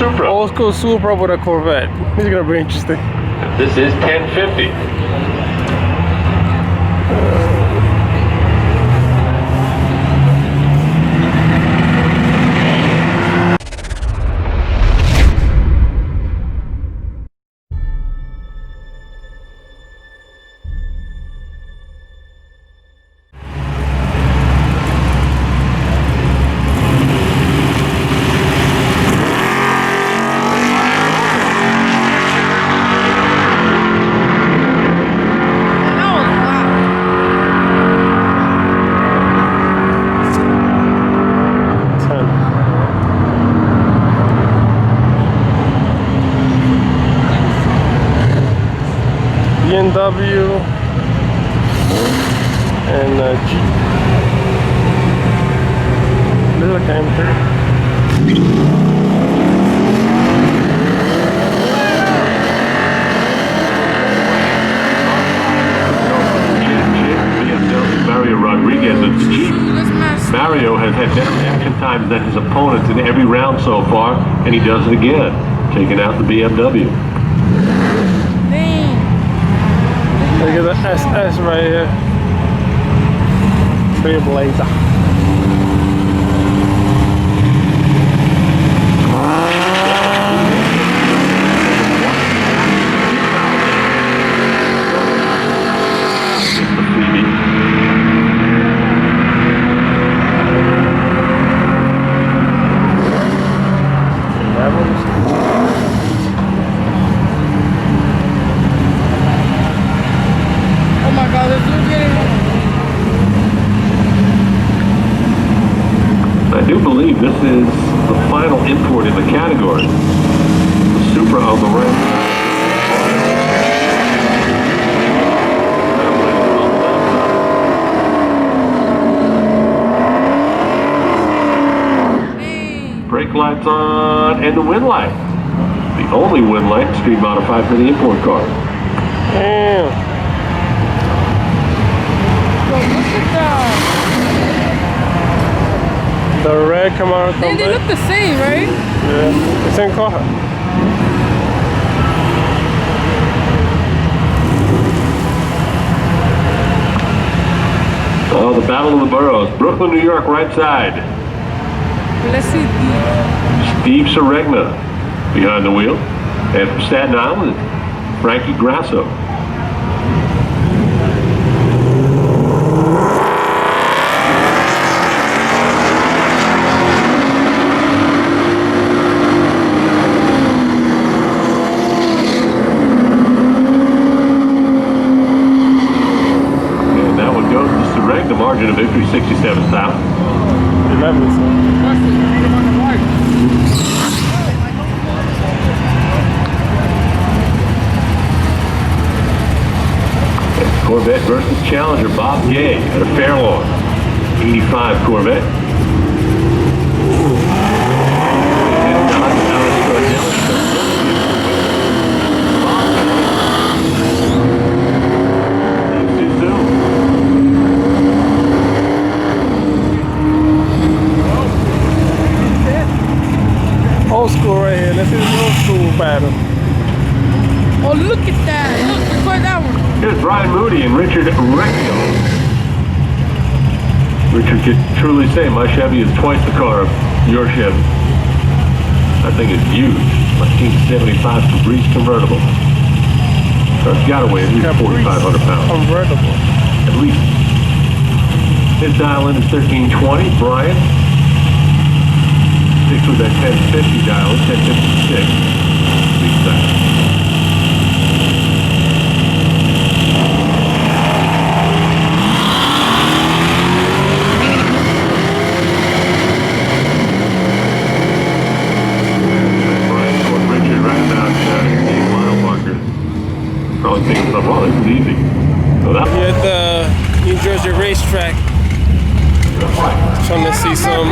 Supra. Old school Supra with a Corvette. This is gonna be interesting. This is 1050. BMW and Jeep. Little camper. Mario Rodriguez of the Jeep. Mario has had better reaction times than his opponents in every round so far, and he does it again, taking out the BMW. Look at the SS right here. Trailblazer. I do believe this is the final import in the category. The Supra on the right. Brake lights on and the wind light. The only wind light street modified for the import car. Damn. Look at that. The red Camaro. They look the same, right? Yeah, the same car. Oh, the Battle of the Boroughs. Brooklyn, New York, right side. Let's see. Steve Seregna behind the wheel. And from Staten Island, Frankie Grasso. Margin of victory 67,000. 11. Corvette versus Challenger, Bob Gay at a Fairlawn. 85 Corvette. Old school right here. Let's see the old school battle. Oh, look at that. Look, record that one. Here's Brian Moody and Richard Recchio. Richard could truly say my Chevy is twice the car of your Chevy. That thing is huge. 1975 Caprice convertible. Car's got to weigh at least 4,500 pounds. Convertible. At least. His dial in is 1320. Brian. Sticks with that 1050 dial, 1056. Big side. Brian going Richard right about 8 mile marker. Probably thinking something, oh, this is easy. So that We're at the New Jersey racetrack. Trying to see some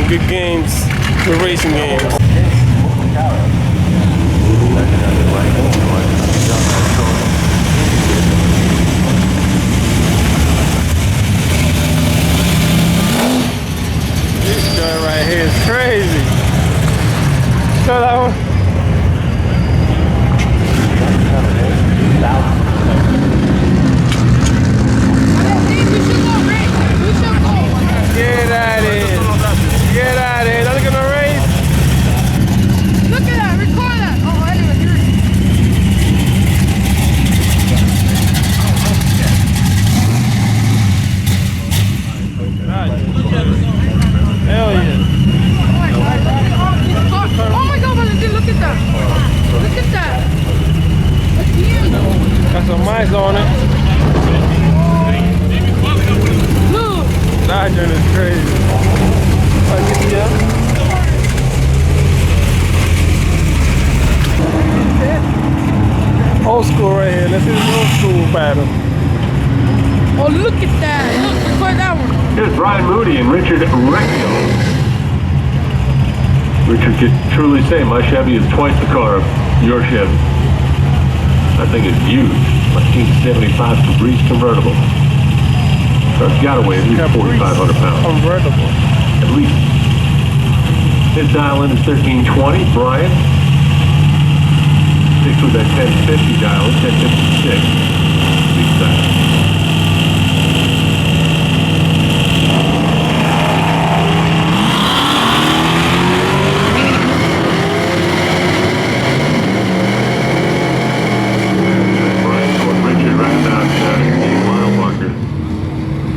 good games, good racing games. This guy right here is crazy. Try that one. Get at it. Get at it. Not gonna race. Look at that. Record that. Oh, anyway, here. Hell yeah. Oh my God, Valentin, look at that. Look at that. Got some mics on it. Look. That joint is crazy. Old school right here. This is old school pattern. Oh, look at that. Look, record that one. Here's Brian Moody and Richard Recchio. Richard could truly say my Chevy is twice the car of your Chevy. That thing is huge. 1975 Caprice convertible. It's got to weigh at least 4,500 pounds. Convertible. At least. His dial-in is 1320. Brian sticks with that 1050 dial-in, 1056. Big time.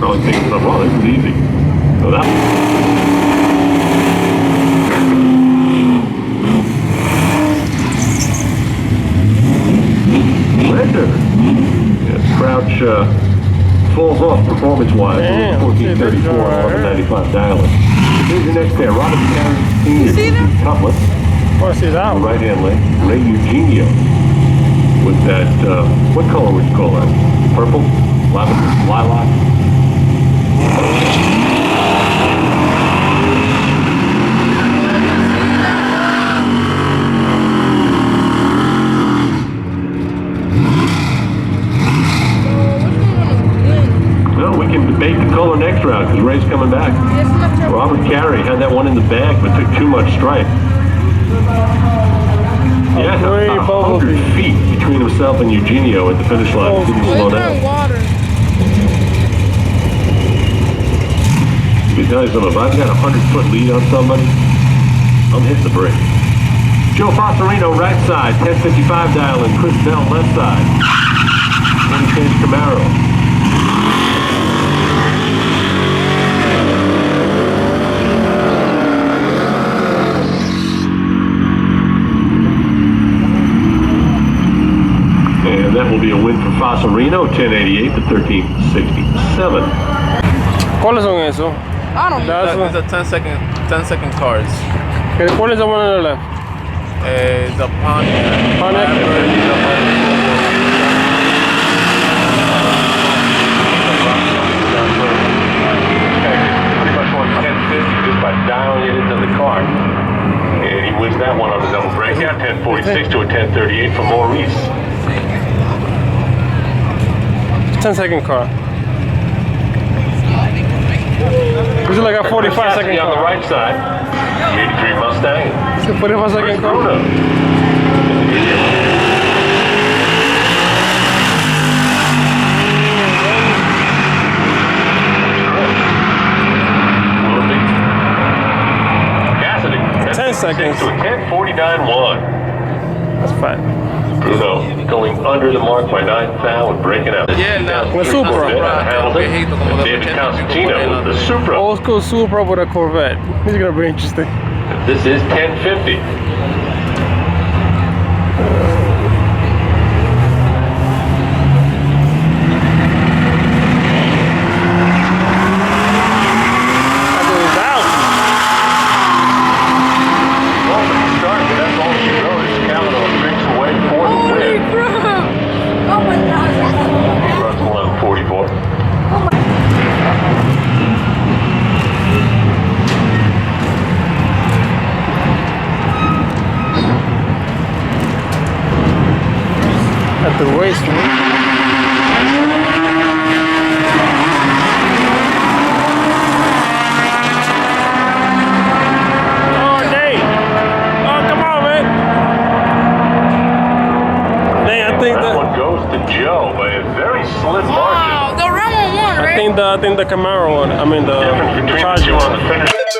Probably thinking something wrong. This is easy. So that Render. Yeah, Crouch falls off performance-wise. 1434 on 1195 dial-in. Here's your next pair. Robert Carey Sr. see that? Cutlass. Want to see that one? Right-hand lane. Ray Eugenio. With that, what color would you call that? Purple? Lavender? Lilac? Well, we can debate the color next round because Ray's coming back. Robert Carey had that one in the bag but took too much stripe. Yeah, about 100 feet between himself and Eugenio at the finish line. Didn't slow down. I can tell you something, if I've got a 100-foot lead on somebody, I'm hitting the brake. Joe Fossarino, right side, 1055 dial-in. Chris Bell, left side. 20-inch Camaro. And that will be a win for Fossarino, 1088 to 1367. ¿Cuáles son esos? I don't know. That's It's a 10-second cars. ¿Cuál es the one on the left? The Pontiac. Pretty much won 1050 just by dialing it into the car. And he wins that one on the double breakout, 1046 to a 1038 for Maurice. 10-second car. This is like a 45-second on the car. right side, 83 Mustang. It's a 45-second car. Bruno. Cassidy. 10 seconds. To a 1049.1. That's fine. Bruno going under the mark by 9 thou and breaking out. Yeah, now. With Supra. Hamilton. And David Constantino with the Supra. Old school Supra with a Corvette. This is gonna be interesting. This is 1050. At the Raceway. Oh, Nate! Oh, come on, to Joe by a very slim margin. Wow, the Ram won, right? I think the Camaro one. I mean the Difference between the Charger two on one. the finish.